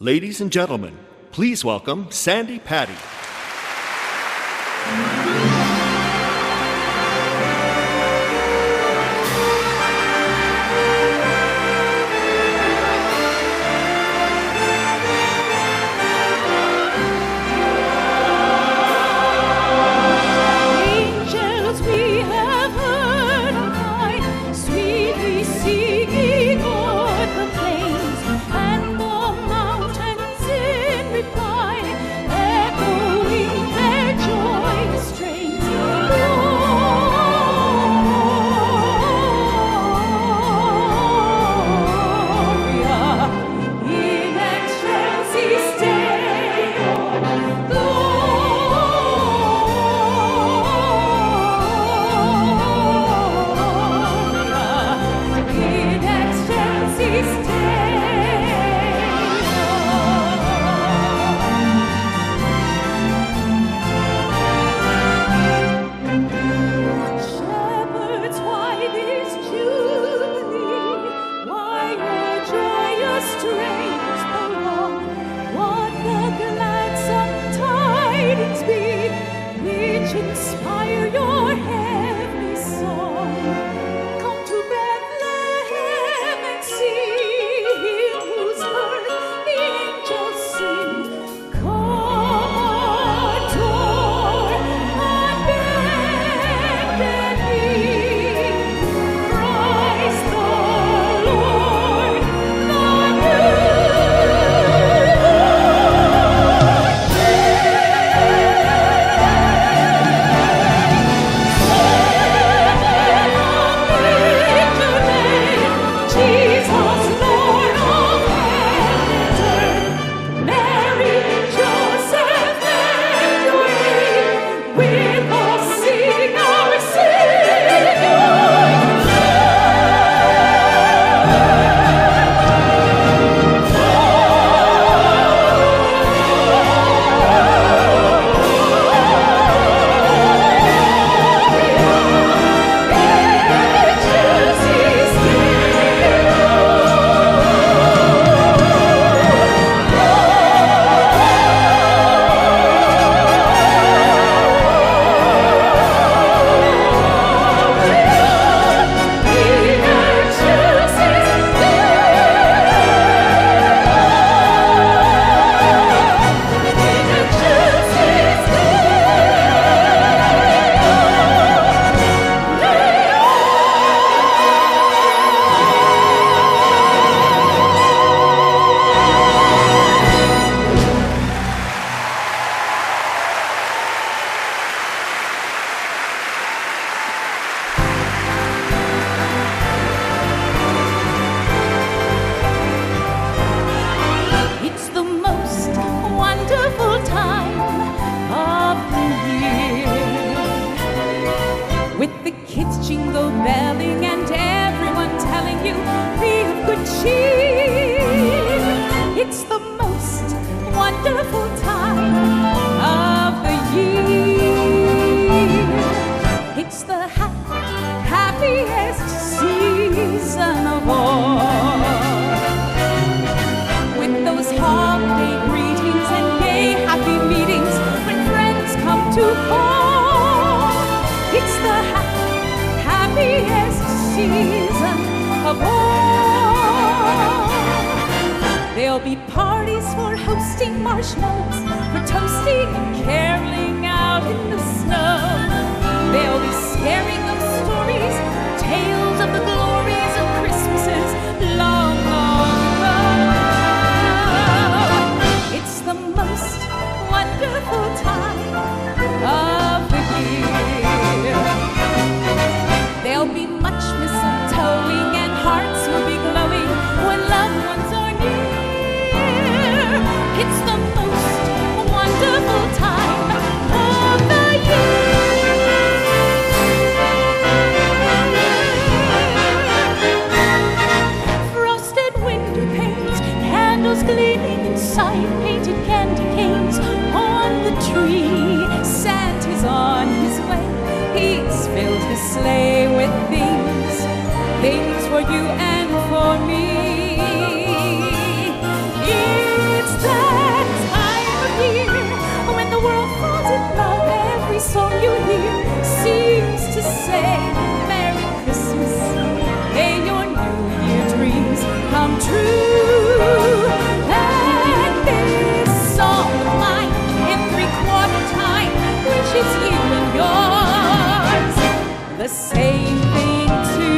Ladies and gentlemen, please welcome Sandi Patty. Inspire your heavenly song. Come to Bethlehem and see him whose birth the angels sing. Come, adore, unbended knee. Christ the Lord, the jingle belling and everyone telling you be of good cheer. It's the most wonderful time of the year. It's the happiest season of all. With those holiday greetings and gay happy meetings when friends come to call. It's the happiest season of all. There'll be parties for hosting marshmallows, for toasting and caroling out in the snow. There'll be scaring of stories, tales of the glories of Christmases long, long ago. It's the most wonderful time of the year. There'll be much mistletoeing and hearts will be glowing when loved ones are near. It's the most wonderful time of the year. Frosted window panes, candles gleaming inside, painted candy canes on the tree. Santa's on his way. He's filled his sleigh with things for you and for me. It's same thing too.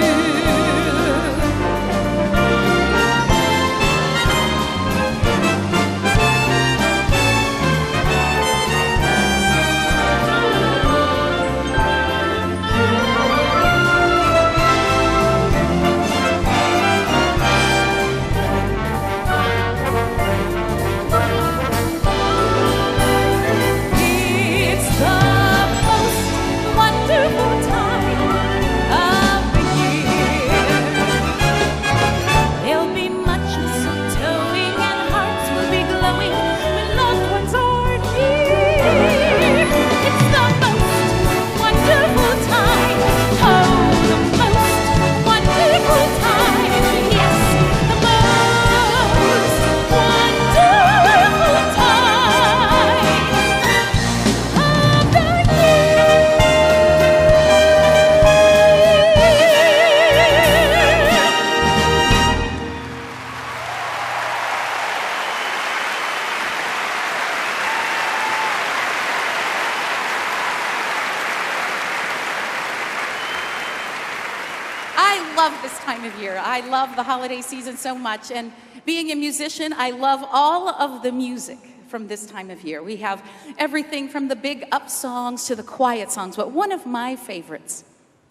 I love the holiday season so much, and being a musician, I love all of the music from this time of year. We have everything from the big up songs to the quiet songs, but one of my favorites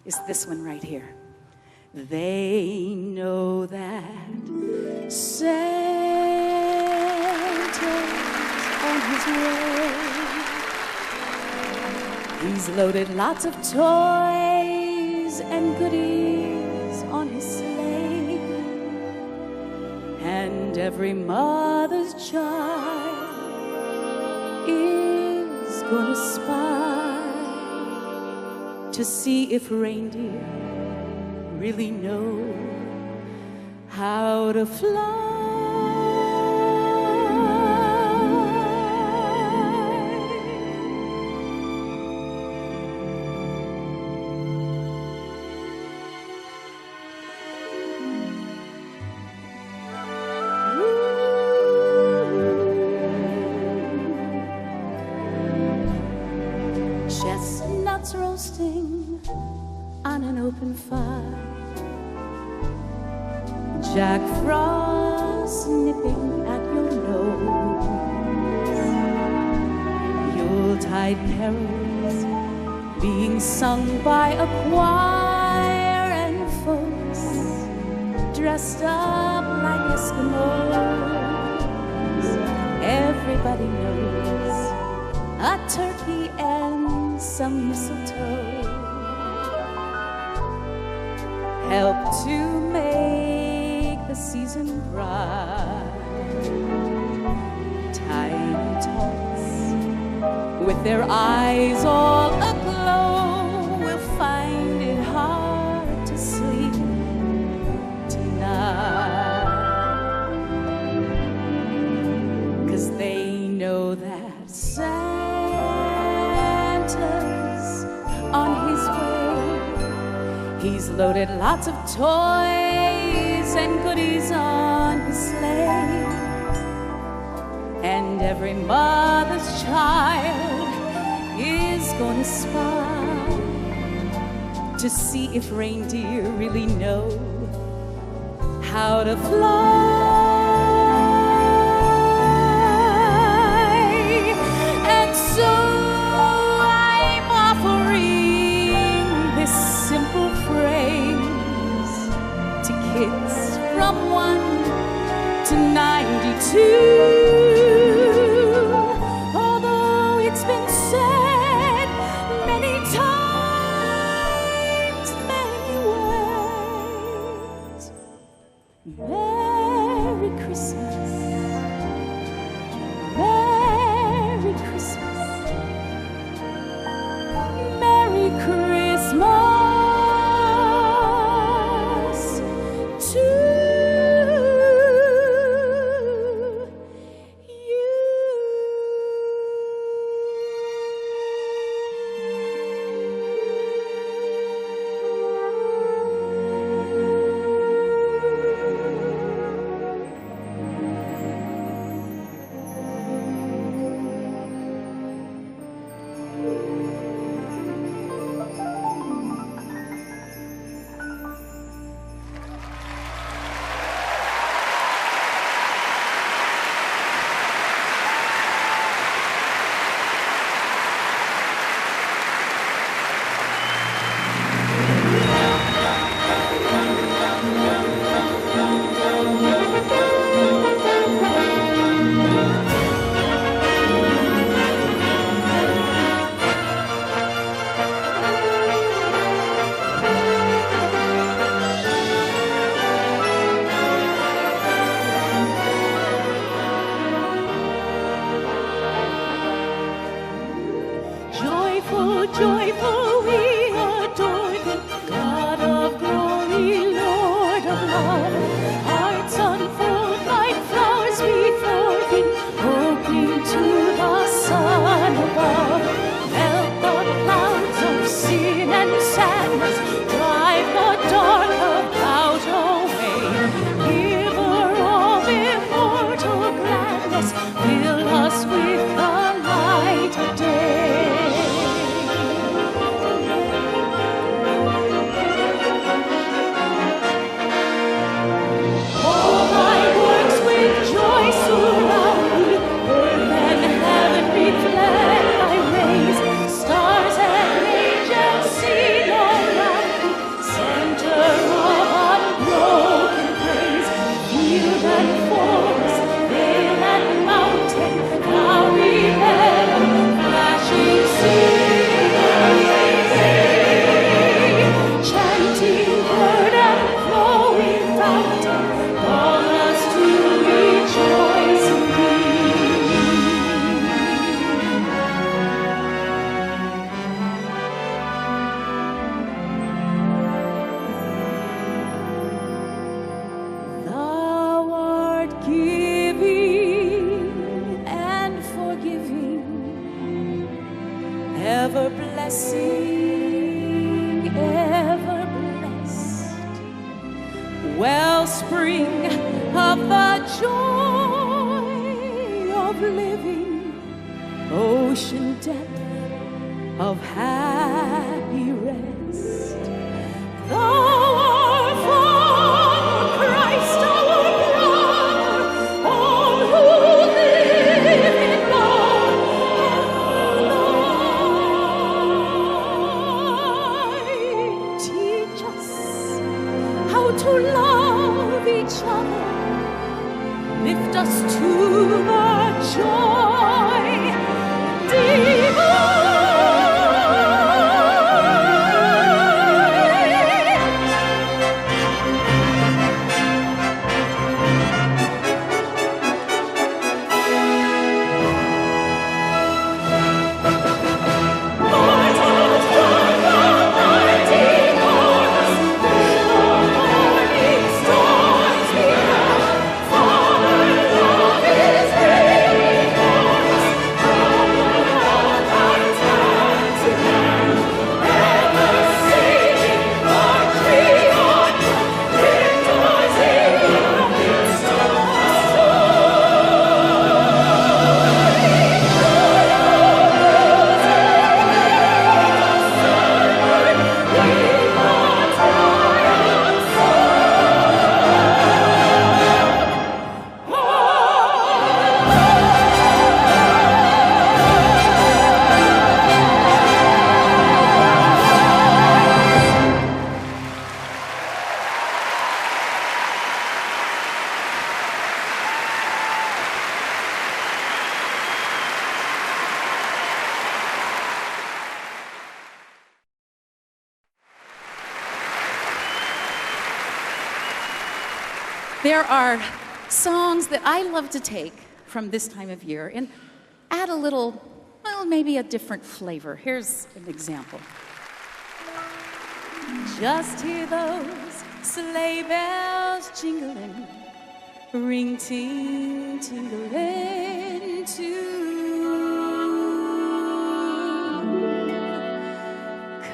is this one right here. They know that Santa's on his way. He's loaded lots of toys and goodies on his sleigh. And every mother's child is gonna spy to see if reindeer really know how to fly. Chestnuts roasting on an open fire, Jack Frost nipping at your nose, Yuletide carols being sung by a choir, and folks dressed up like Eskimos. Everybody knows a turkey and some mistletoe help to make the season bright. Tiny tots with their eyes all aglow will find it hard to sleep tonight, 'cause they know that Santa's on his way. He's loaded lots of toys and goodies on his sleigh. And every mother's child is gonna spy to see if reindeer really know how to fly. And so I'm offering this simple phrase to kids from 1 to 92. Although it's been said many times, many ways. Merry Christmas, Merry Christmas, Merry Christmas to joy of living, ocean depth of happy rest. Thou art for Christ our brother, all who live in love and teach us how to love each other, lift us to the joy divine. There are songs that I love to take from this time of year and add a little, well, maybe a different flavor. Here's an example. Just hear those sleigh bells jingling, ring ting tingling too.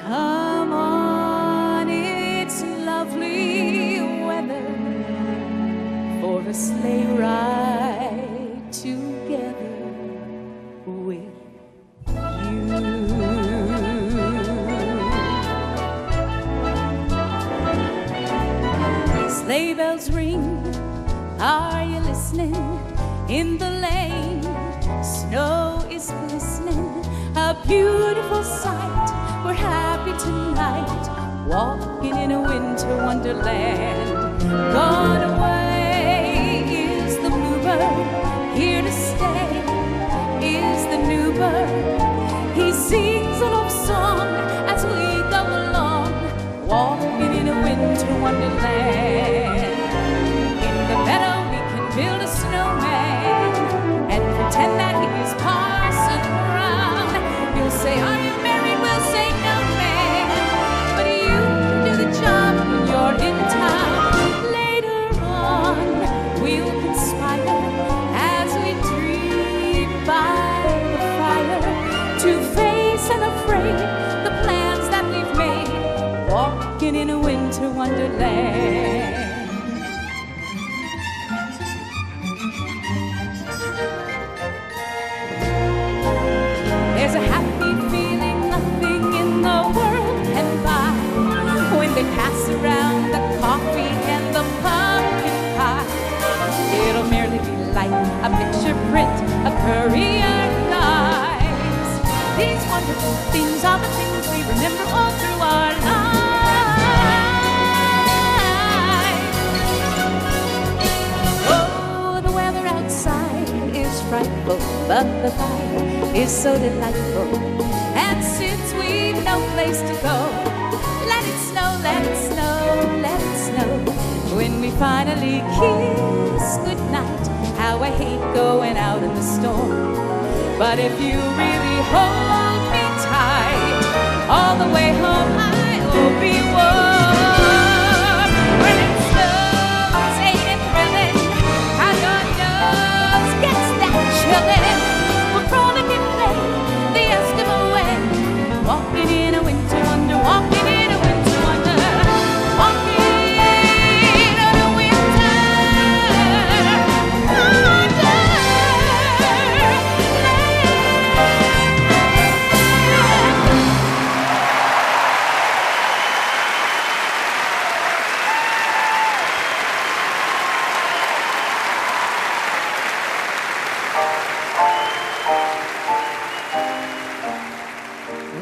Come on, it's lovely weather for a sleigh ride together with you. Sleigh bells ring, are you listening? In the lane, snow is glistening, a beautiful sight. We're happy tonight, walking in a winter wonderland. Gone away is the bluebird, here to stay is the new bird. He sings a love song as we go along, walking in a winter wonderland. In the meadow we can build a snowman and pretend that he's Parson Brown. You'll say, are you married? We'll say, no, man. But you do the job when you're in town. Later on, we'll conspire as we dream by the fire to face unafraid the plans that we've made, walking in a winter wonderland. There's a happy feeling nothing in the world can buy when they pass around the coffee and the pumpkin pie. It'll merely be like a picture print of career lives. These wonderful things are the things we remember all through our lives. Oh, the weather outside is frightful, but the fire is so delightful. And since we've no place to go, let it snow, let it snow, let it snow. When we finally kiss goodnight, how I hate going out in the storm. But if you really hold me tight, all the way home I'll be warm. When it snows, ain't it thrilling? How your nose gets that chillin'. We'll frolic and play the Eskimo way, walking in a winter wonder, walking in a winter wonder, walking in a winter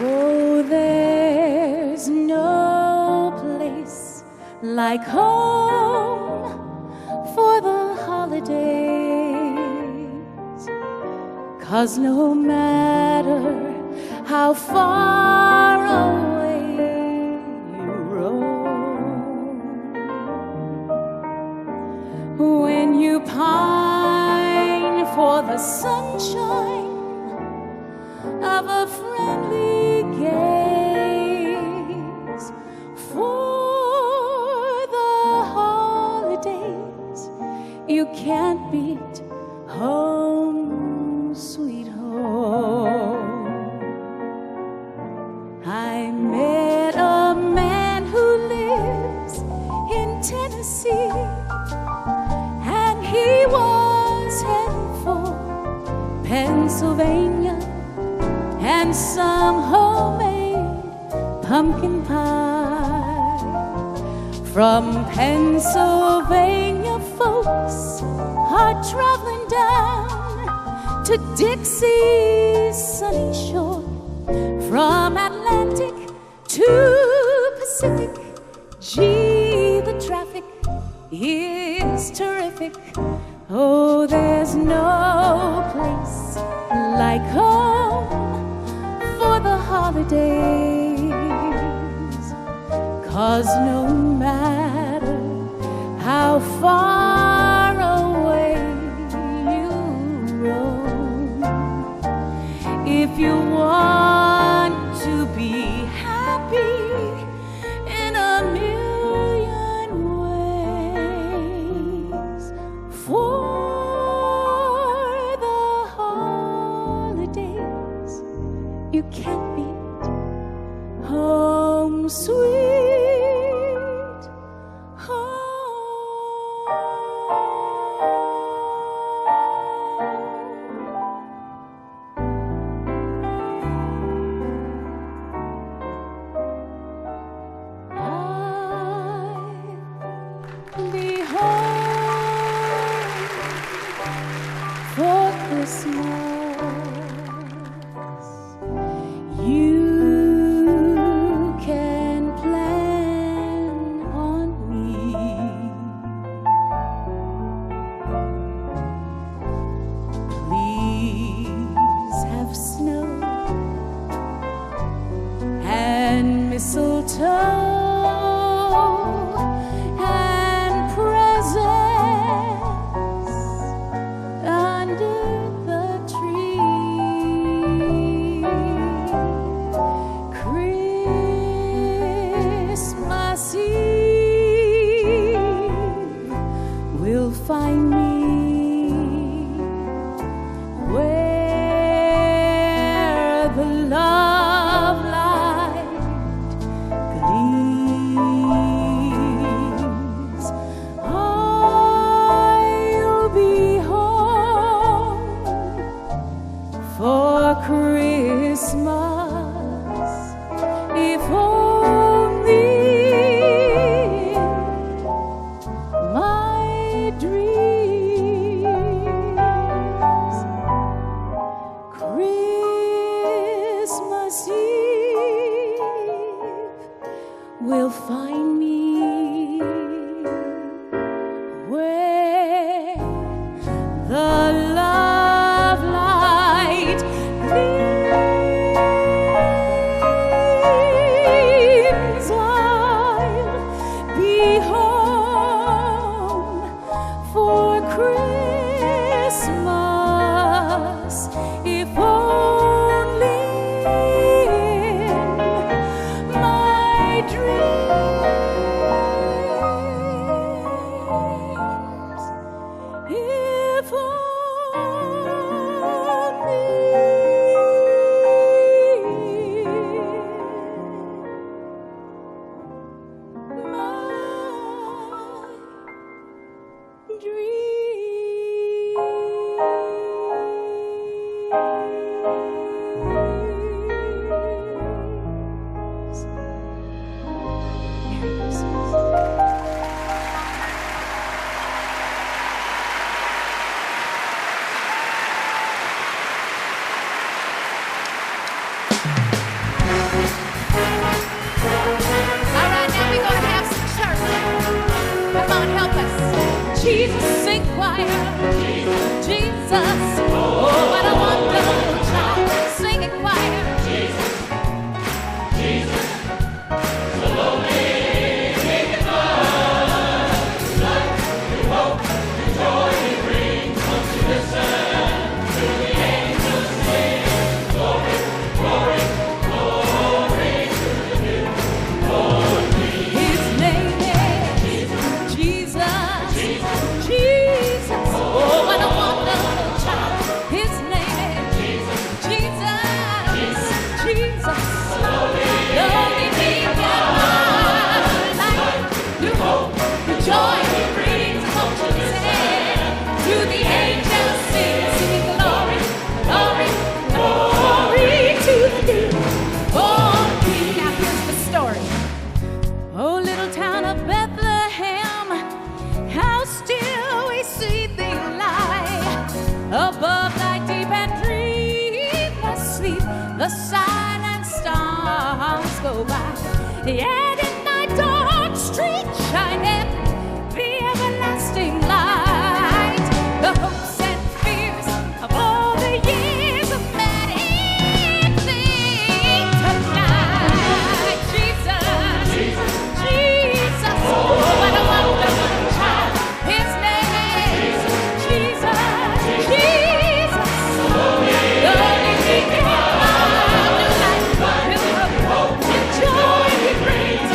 Oh, there's no place like home for the holidays, 'cause no matter how far away you roam, when you pine for the sunshine of a friendly gaze, for the holidays you can't beat home, sweet home. I met a man who lives in Tennessee, and he was heading for Pennsylvania and some homemade pumpkin pie. From Pennsylvania, folks are traveling down to Dixie's sunny shore. From Atlantic to Pacific, gee, the traffic is terrific. Oh, there's no place like home for the holidays, 'cause no matter how far away you roam, if you want to be happy in a million ways, for the holidays you can't beat home, sweet home. I'll be home for Christmas. You can plan on me. Please have snow and mistletoe and presents under the tree. Christmas Eve will find me where the love light gleams. I'll be home for Christmas, if only my dreams. Christmas Eve will find me where the love light gleams. I'll be home for Christmas, if only in my dreams, if only my dreams. Jesus, sing choir. Jesus, oh, what a wonderful child. Sing it choir. Jesus, Jesus, the lonely King of love, your hope, your joy he brings. Won't you listen to the angels sing? Glory, glory, glory to the newborn King. His name is Jesus, Jesus, Jesus. Oh, what a wonderful child. His name is Jesus, Jesus, Jesus. Lonely King of life, new hope, new joy he brings. Won't you listen to the angels sing, sing glory, glory, glory to the newborn King. Now here's the story. Oh, little town of Bethlehem, how still we see thee lie above thy deep and dreamless sleep. The silent stars go by, yet in thy dark street shineth the everlasting light. The hopes and fears of all the years of man sing tonight. Jesus, Jesus, Jesus, oh, what a wonderful child. His name is Jesus, Jesus. Lonely King of love, new life, new hope, new joy he brings.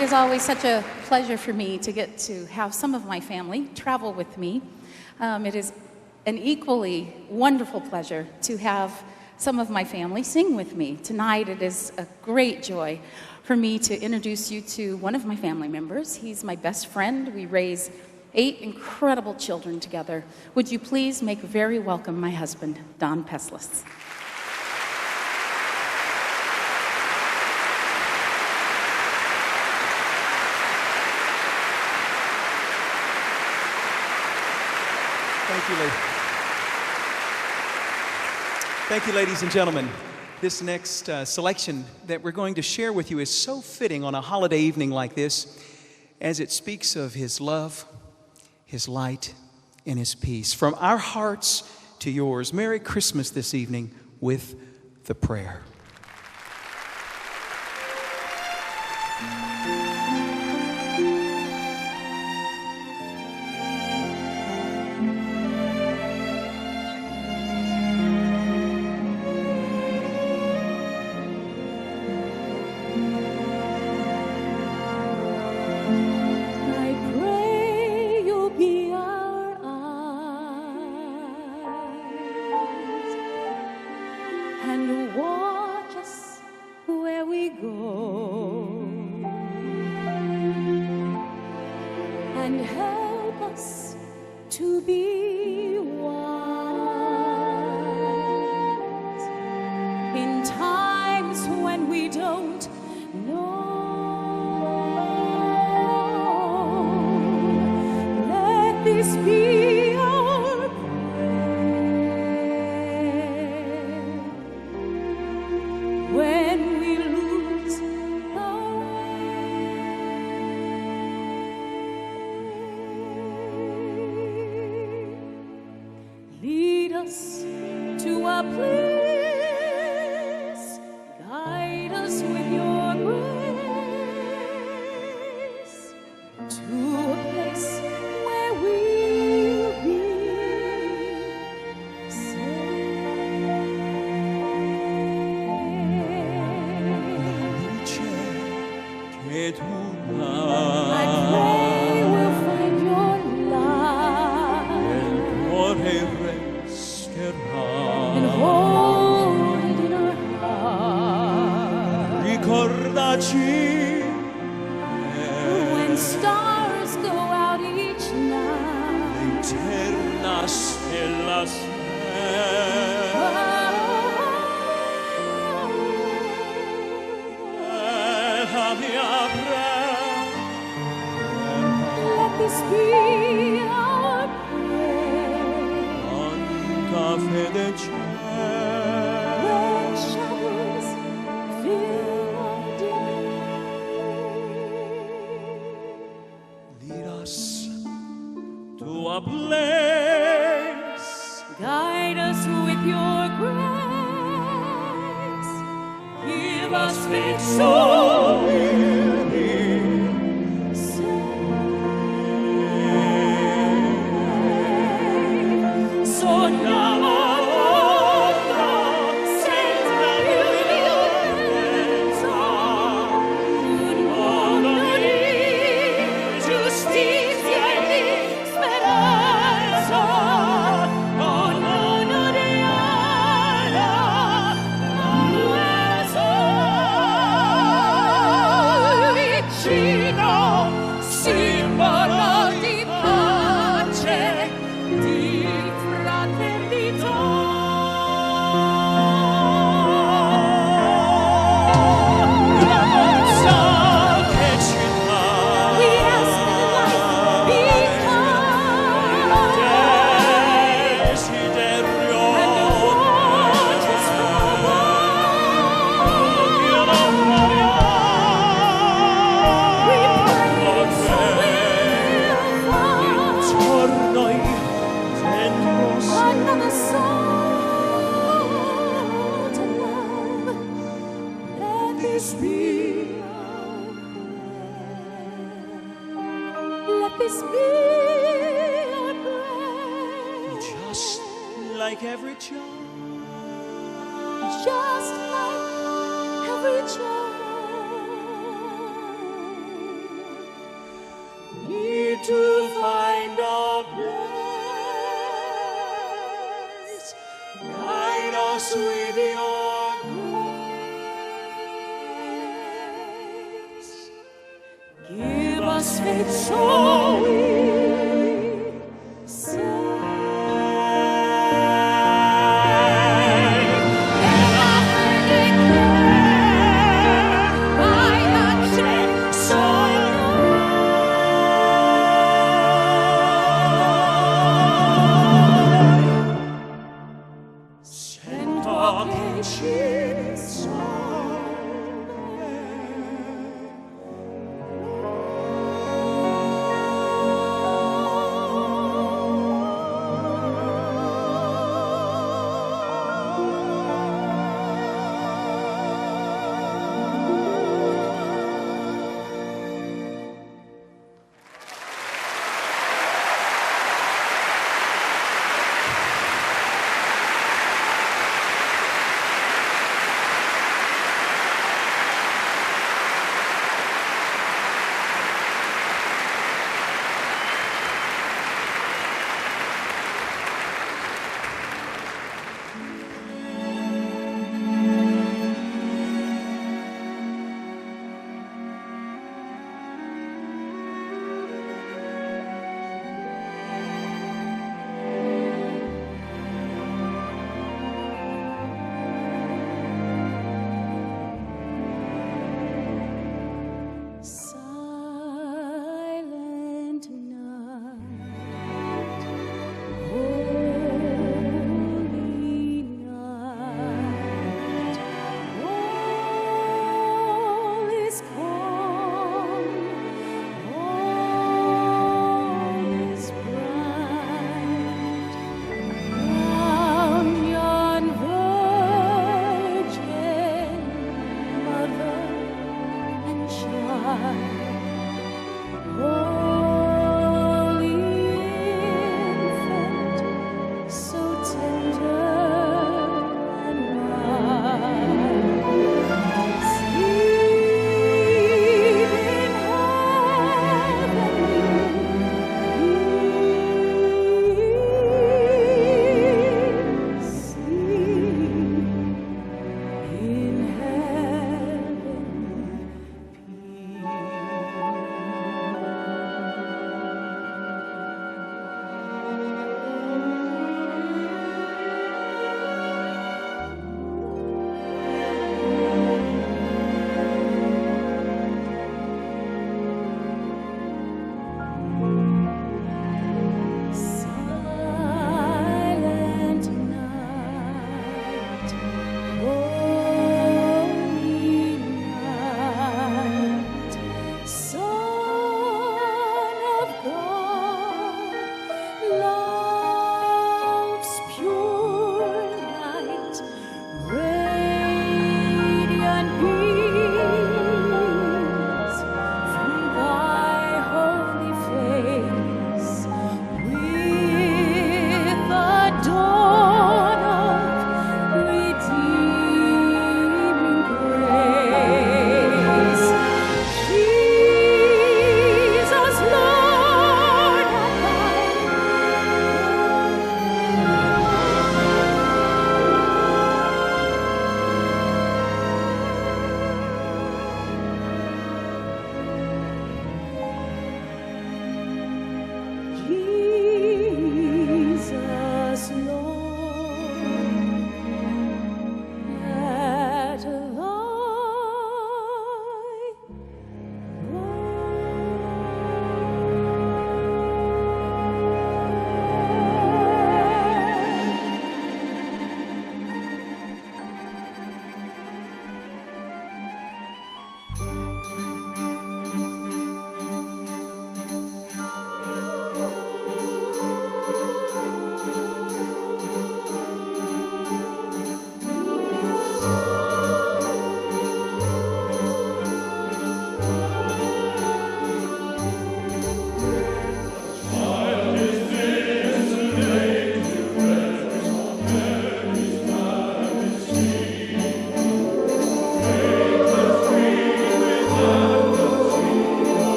It is always such a pleasure for me to get to have some of my family travel with me. It is an equally wonderful pleasure to have some of my family sing with me. Tonight it is a great joy for me to introduce you to one of my family members. He's my best friend. We raise 8 incredible children together. Would you please make very welcome my husband, Don Peslis. Thank you, ladies. Thank you, ladies and gentlemen. This next selection that we're going to share with you is so fitting on a holiday evening like this, as it speaks of His love, His light, and His peace. From our hearts to yours, Merry Christmas this evening with the prayer. And help us to be wise in times when we don't know. Let this be our prayer when we lose our lead us to a place, guide us with your grace, to a place where we'll be safe. I pray we'll find your love and hold it in our heart. When stars go out each night, let this be our prayer. When shadows fill our day, Lead us to a place. guide us with your grace. Give us victory. So now simbolo di pace, di fraternità. We ask that life become and the waters we pray so another soul to love. Let this be our prayer. Let this be our prayer. Just like every child. Just like every child. to find a place. Guide us with your grace. Give us faith so we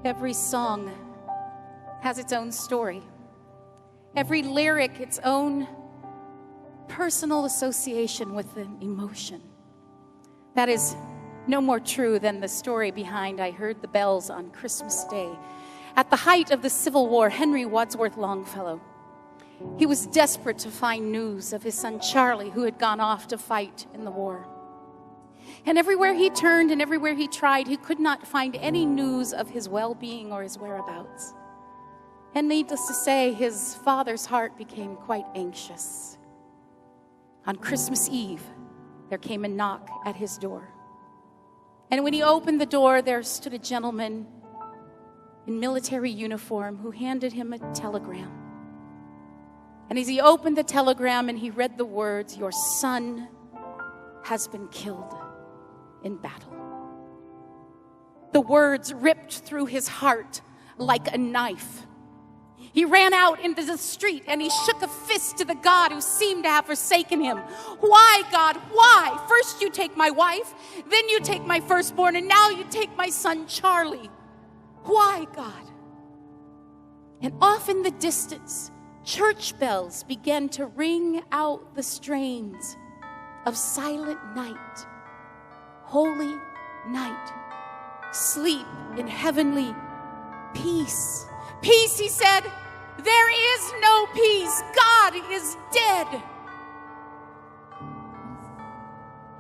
Every song has its own story. Every lyric, its own personal association with an emotion. That is no more true than the story behind I Heard the Bells on Christmas Day. At the height of the Civil War, Henry Wadsworth Longfellow, he was desperate to find news of his son Charlie, who had gone off to fight in the war. And everywhere he turned and everywhere he tried, he could not find any news of his well-being or his whereabouts. And needless to say, his father's heart became quite anxious. On Christmas Eve, there came a knock at his door. And when he opened the door, there stood a gentleman in military uniform who handed him a telegram. And as he opened the telegram and he read the words, "Your son has been killed in battle." The words ripped through his heart like a knife. He ran out into the street and he shook a fist to the God who seemed to have forsaken him. "Why, God, why? First you take my wife, then you take my firstborn, and now you take my son Charlie. Why, God?" And off in the distance, church bells began to ring out the strains of Silent Night, Holy Night, sleep in heavenly peace. Peace, he said. There is no peace. God is dead.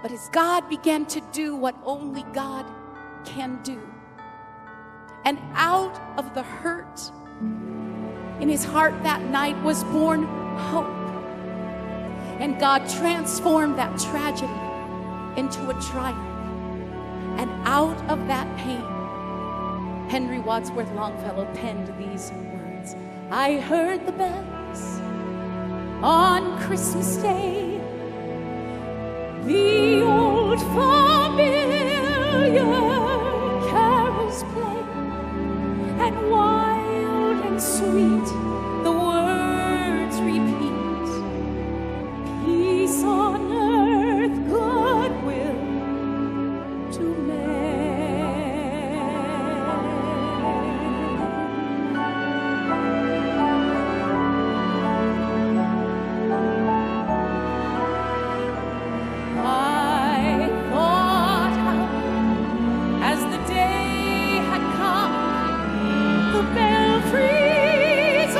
But as God began to do what only God can do, and out of the hurt in his heart that night was born hope. And God transformed that tragedy into a triumph. And out of that pain, Henry Wadsworth Longfellow penned these words. I heard the bells on Christmas Day, the old familiar carols play, and wild and sweet the words repeat, peace on earth, goodwill to men. I thought how, as the day had come, the belfries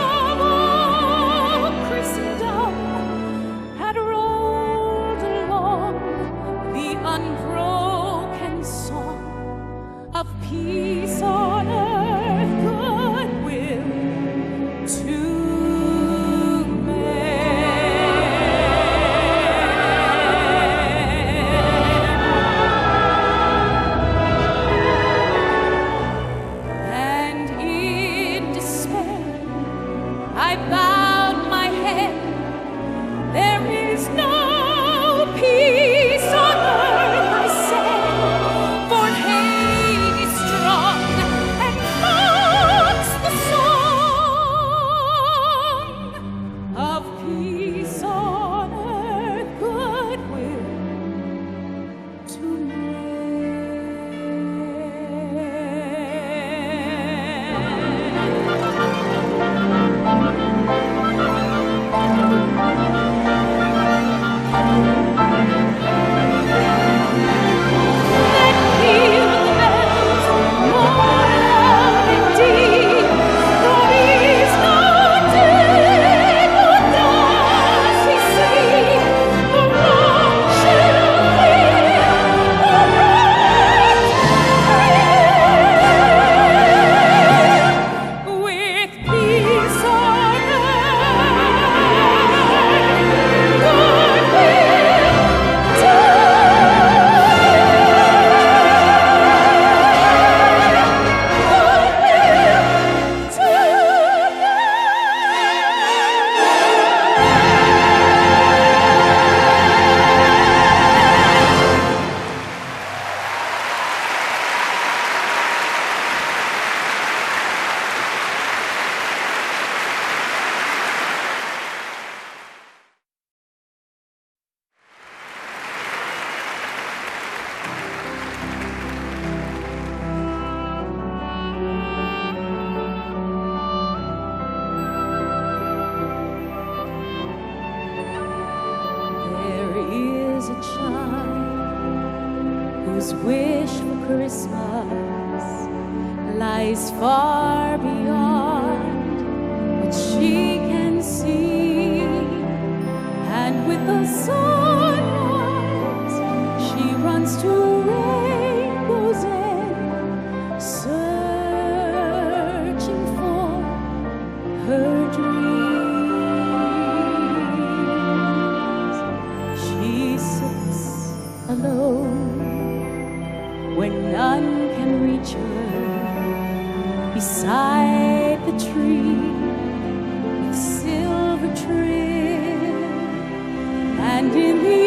Christmas lies far beyond what she can see, and with the sunrise she runs to rainbow's end, searching for her dreams. She sits alone when none can reach her, beside the tree with silver trim, and in the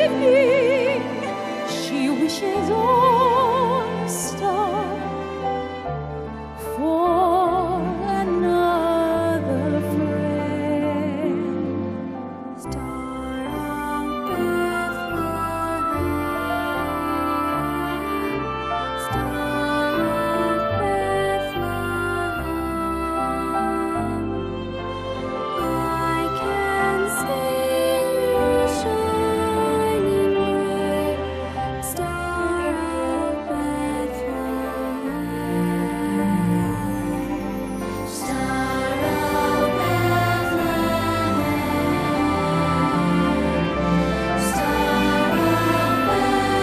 evening she wishes on a star for another friend. Star of Bethlehem, Star of Bethlehem, I can see you shining bright, Star of Bethlehem, Star of Bethlehem, Star of Bethlehem,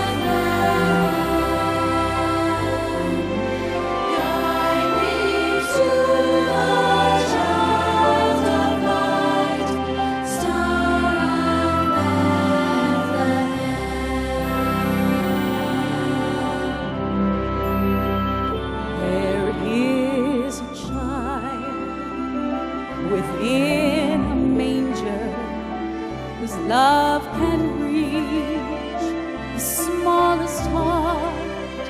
guide me to the child of light, Star of Bethlehem. There is a child within a manger whose love can reach the smallest heart,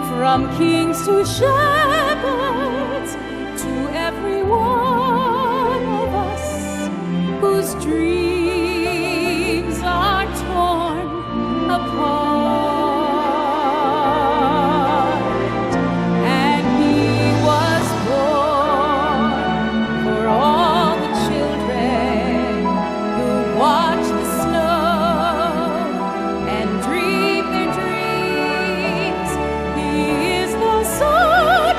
from kings to shepherds, to every one of us whose dreams are torn apart. And he was born for all the children who watch the snow and dream their dreams. He is the Son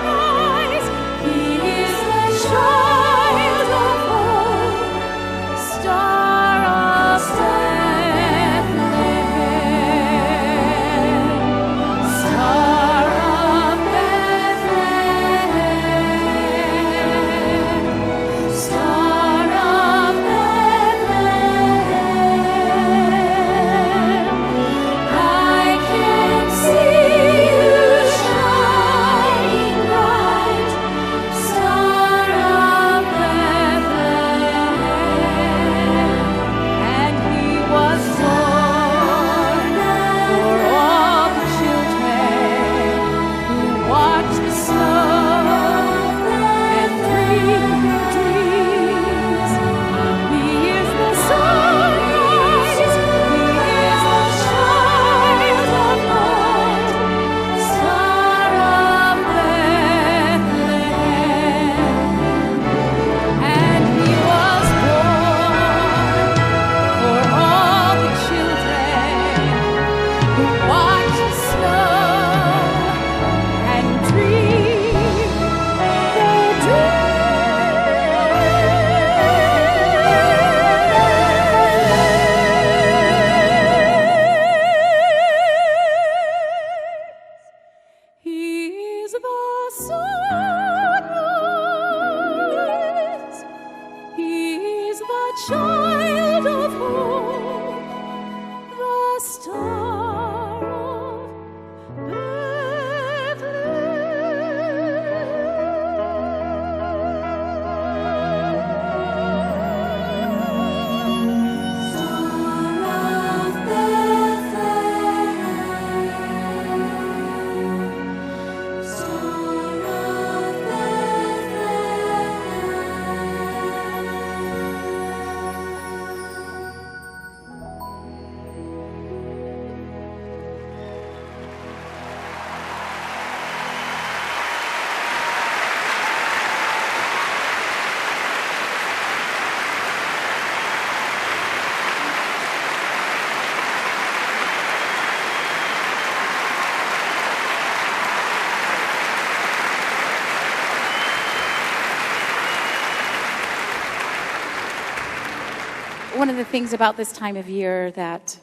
one of the things about this time of year that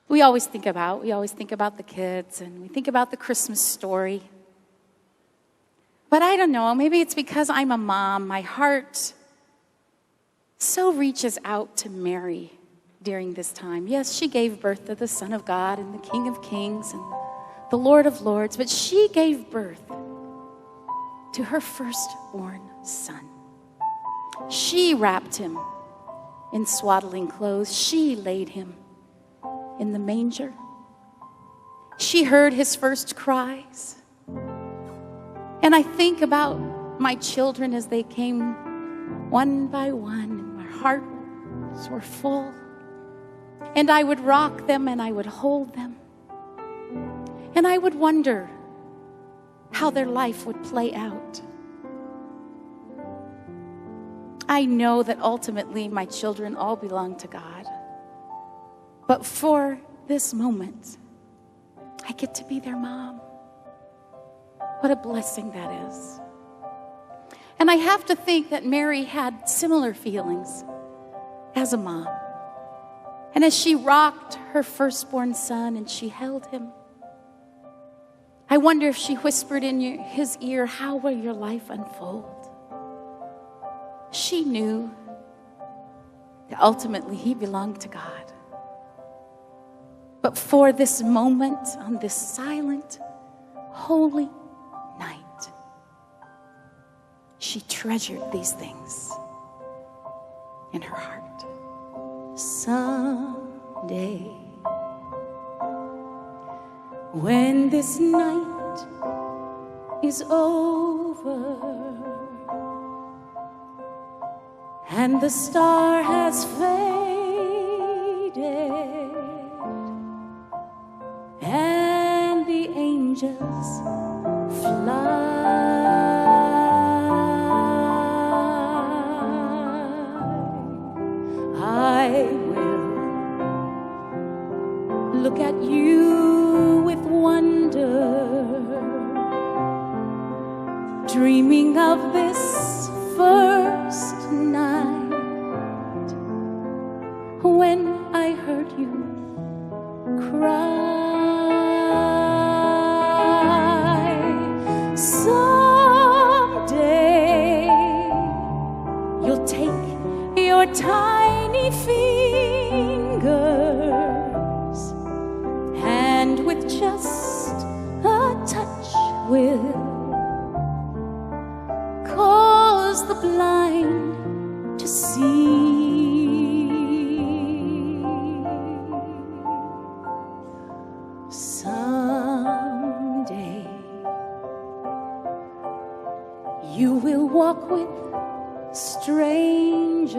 we always think about the kids, and we think about the Christmas story. But I don't know, maybe it's because I'm a mom, my heart so reaches out to Mary during this time. Yes, she gave birth to the Son of God and the King of Kings and the Lord of Lords, but she gave birth to her firstborn son. She wrapped him in swaddling clothes. She laid him in the manger. She heard his first cries. And I think about my children as they came one by one, and my hearts were full. And I would rock them and I would hold them. And I would wonder how their life would play out. I know that ultimately my children all belong to God. But for this moment, I get to be their mom. What a blessing that is. And I have to think that Mary had similar feelings as a mom. And as she rocked her firstborn son and she held him, I wonder if she whispered in his ear, how will your life unfold? She knew that ultimately he belonged to God. But for this moment, on this silent, holy night, she treasured these things in her heart. Someday, when this night is over and the star has faded and the angels fly, I will look at you with wonder, dreaming of this first night when I heard you cry. Someday you'll take your tiny fingers and with just a touch will cause the blind to see. Someday you will walk with strangers,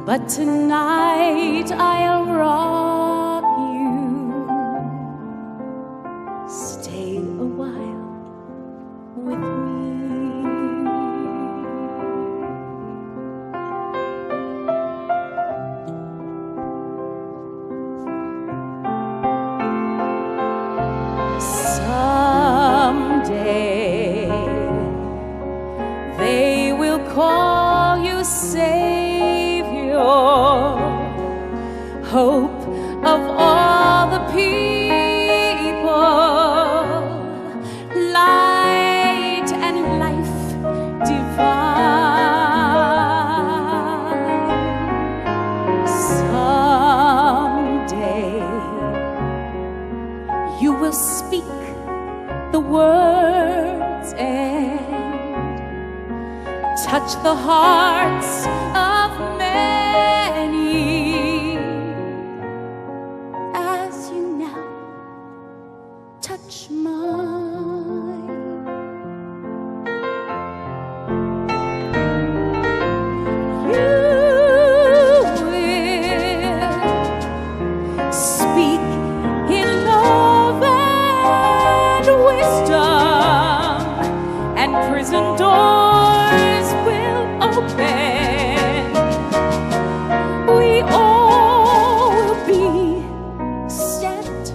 but tonight I'll rock you. Stay a while with me. Someday they will call you Savior, hope of all the people, light and life divine. Someday you will speak the words and touch the hearts of many as you now touch mine. You will speak in love and wisdom, and prison doors will open. We all will be set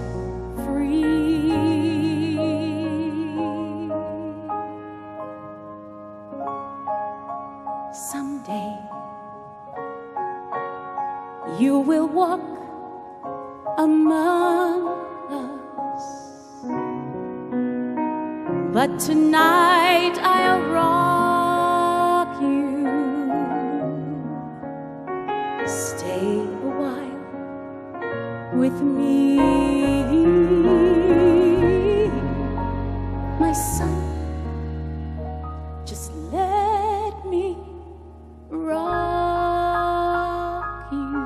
free. Someday You will walk among us, but tonight I'll rock you. Stay a while with me, my son. Just let me rock you.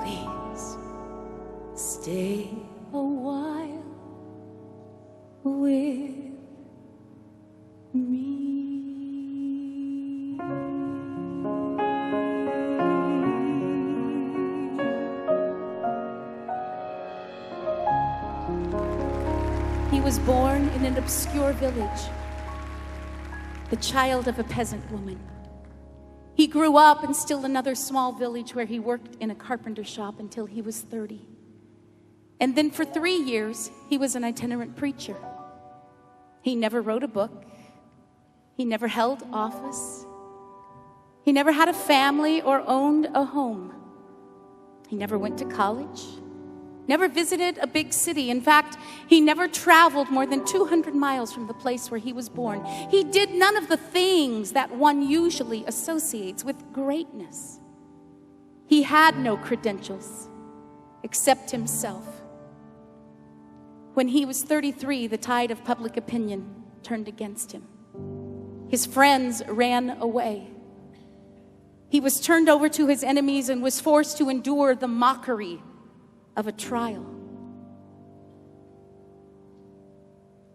Please stay a while with me. He was born in an obscure village, the child of a peasant woman. He grew up in still another small village where he worked in a carpenter shop until he was 30. And then for 3 years, he was an itinerant preacher. He never wrote a book. He never held office. He never had a family or owned a home. He never went to college, never visited a big city. In fact, he never traveled more than 200 miles from the place where he was born. He did none of the things that one usually associates with greatness. He had no credentials except himself. When he was 33, the tide of public opinion turned against him. His friends ran away. He was turned over to his enemies and was forced to endure the mockery of a trial.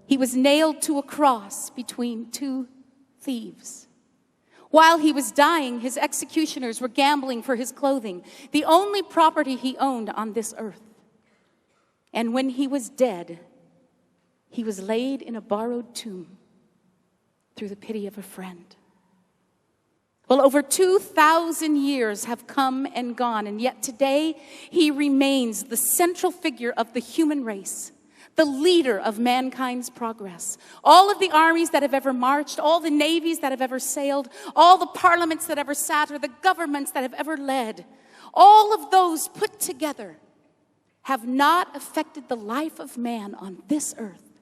He was nailed to a cross between two thieves. While he was dying, his executioners were gambling for his clothing, the only property he owned on this earth. And when he was dead, he was laid in a borrowed tomb through the pity of a friend. Well, over 2,000 years have come and gone, and yet today he remains the central figure of the human race, the leader of mankind's progress. All of the armies that have ever marched, all the navies that have ever sailed, all the parliaments that ever sat, or the governments that have ever led, all of those put together have not affected the life of man on this earth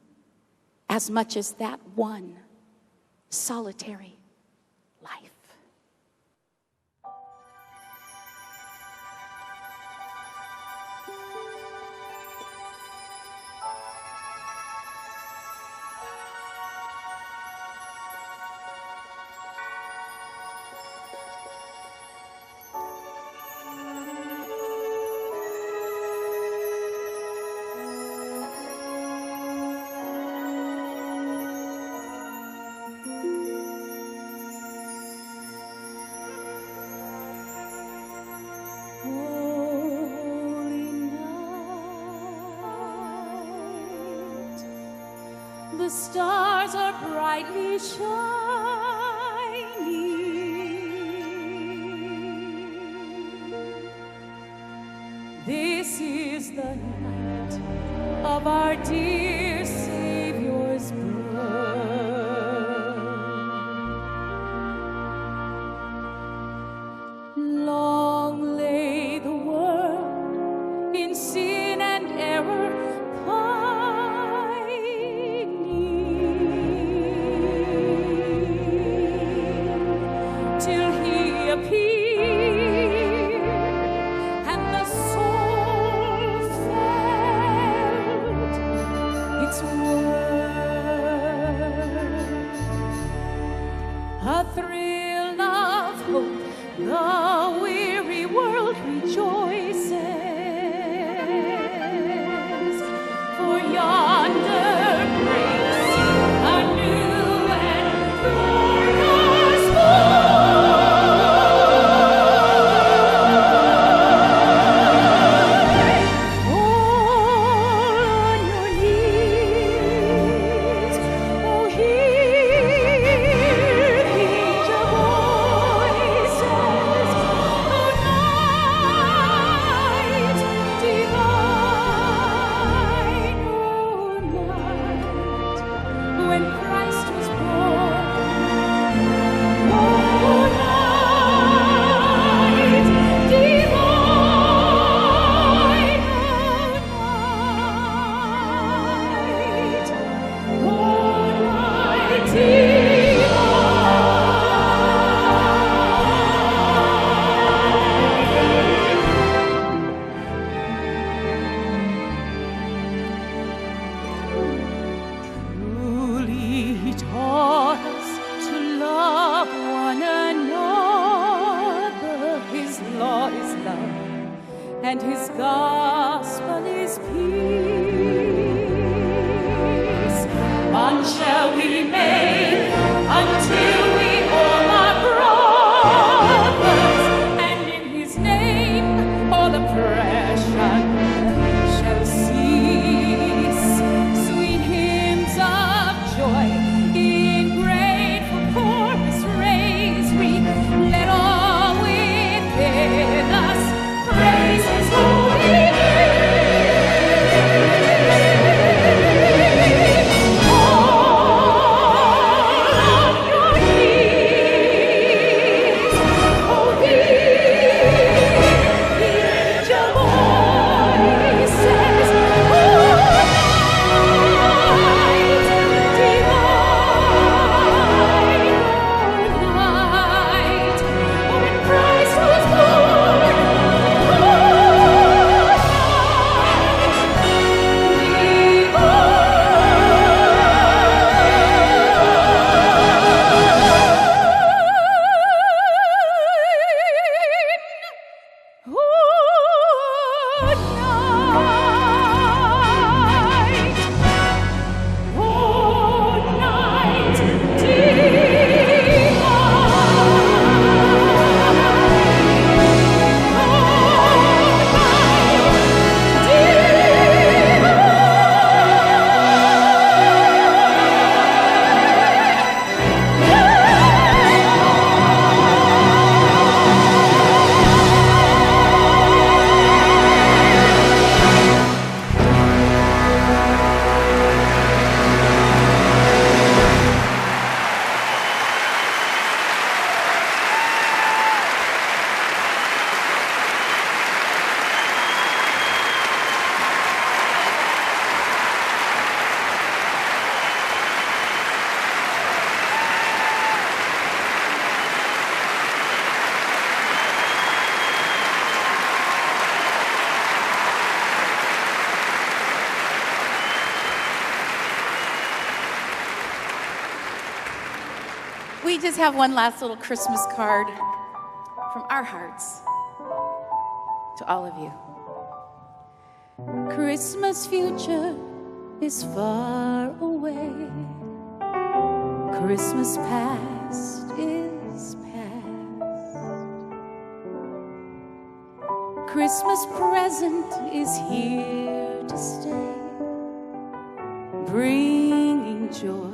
as much as that one solitary life. The stars are brightly shining. This is the night of our dear Savior's birth. Long lay the world in sin and error, till he appeared, and the soul felt we just have one last little Christmas card from our hearts to all of you. Christmas future is far away. Christmas past is past. Christmas present is here to stay, bringing joy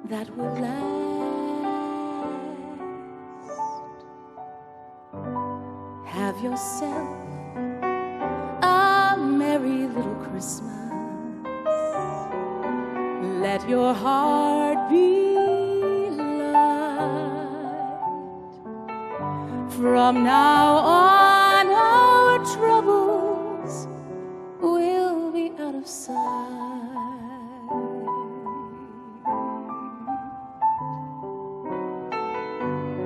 that will last. Have yourself a merry little Christmas. Let your heart be light. From now on, our troubles will be out of sight.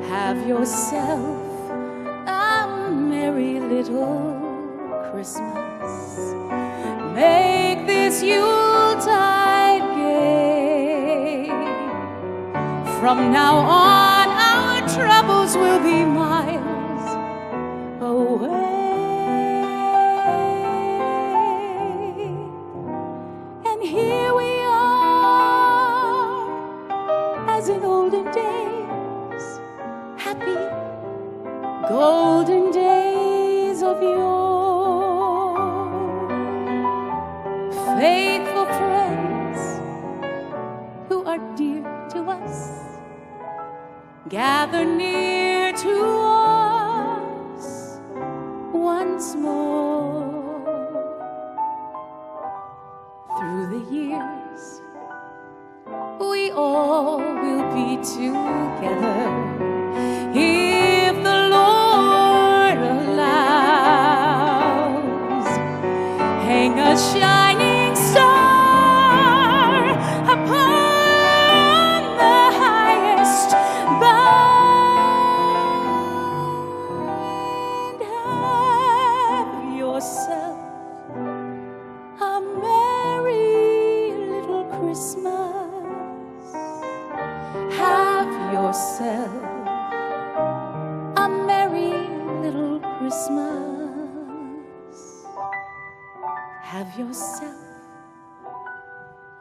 Have yourself a merry little Christmas. Make this Yuletide gay. From now on, our troubles will be miles away. And here we are, as in olden days, happy golden days of yore. Faithful friends who are dear to us, gather near to us once more. Through the years, we all will be together, if the Lord allows. Hang a shining star upon the highest bough, and have yourself a merry little Christmas. Have yourself a merry little Christmas. Have yourself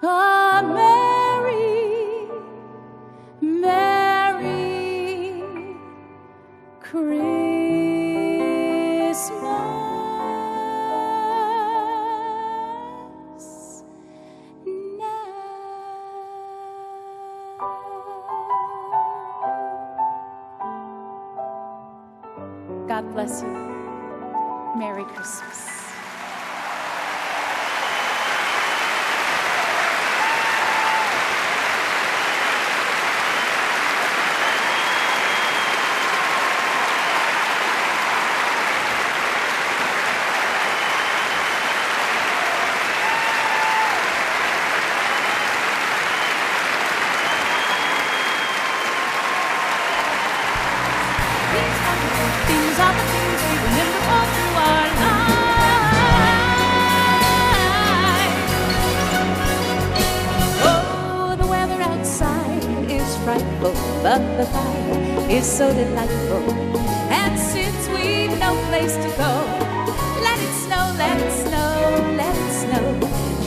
a merry, merry Christmas now. God bless you. Merry Christmas. These are the things we remember all through our lives. Oh, the weather outside is frightful, but the fire is so delightful. And since we've no place to go, let it snow, let it snow, let it snow.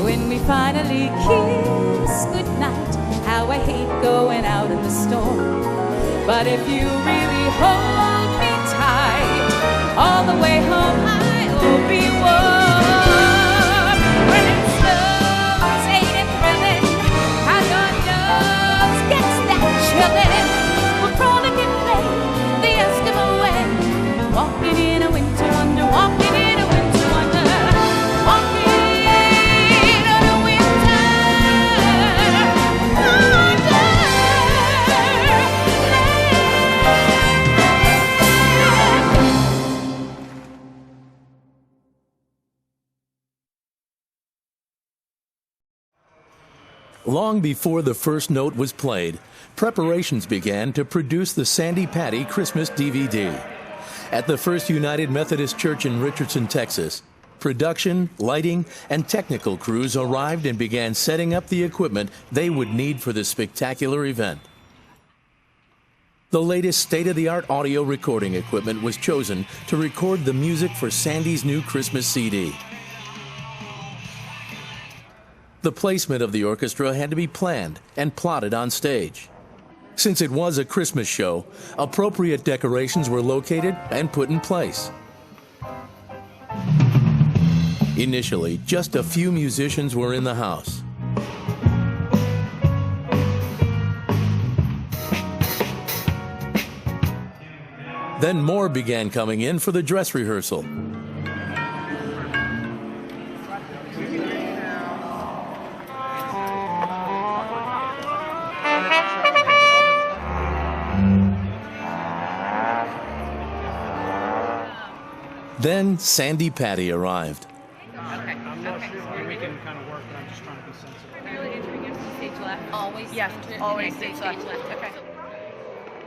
When we finally kiss goodnight, how I hate going out in the storm. But if you really hold me tight, all the way home I'll be warm. When it snows, ain't it thrilling? How your nose gets that chillin'. We'll frolic and play the Eskimo way, walking in a winter wonder, walking in a winter wonder, walking in a winter Long before the first note was played, preparations began to produce the Sandi Patty Christmas DVD. At the First United Methodist Church in Richardson, Texas, production, lighting, and technical crews arrived and began setting up the equipment they would need for this spectacular event. The latest state-of-the-art audio recording equipment was chosen to record the music for Sandy's new Christmas CD. The placement of the orchestra had to be planned and plotted on stage. Since it was a Christmas show, appropriate decorations were located and put in place. Initially, just a few musicians were in the house. Then more began coming in for the dress rehearsal. Then Sandi Patty arrived. I'm not sure we can kind of work, but I'm just trying to be sensitive. Stage left. Always. Yes, always stage left. Okay.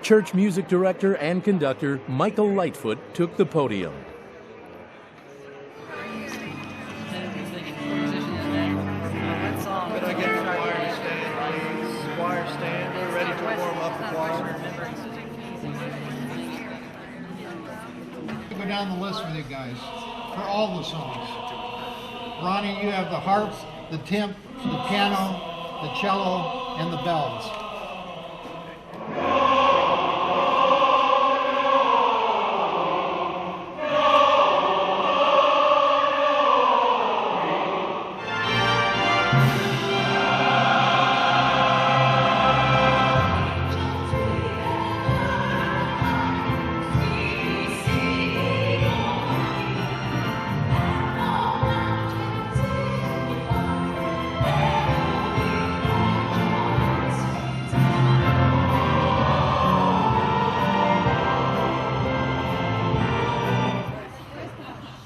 Church music director and conductor Michael Lightfoot took the podium. Could I get the choir to stand, please? Choir stand, we're ready to warm up the choir. Go down the list with you guys for all the songs. Ronnie, you have the harp, the timp, the piano, the cello, and the bells.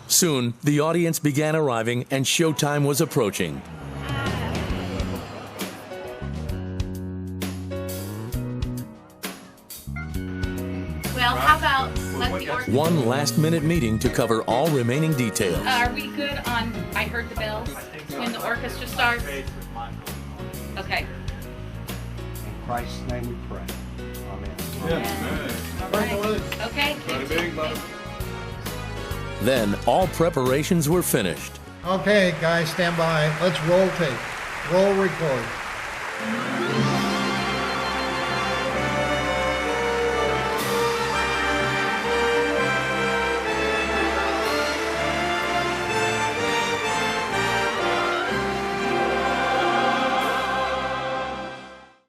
Soon, the audience began arriving and showtime was approaching. Well, how about let the orchestra... One last-minute meeting to cover all remaining details. Are we good on I Heard the Bells when the orchestra starts? Okay. In Christ's name we pray. Amen. All right. Okay. Then all preparations were finished. Okay, guys, stand by. Let's roll tape. Roll record.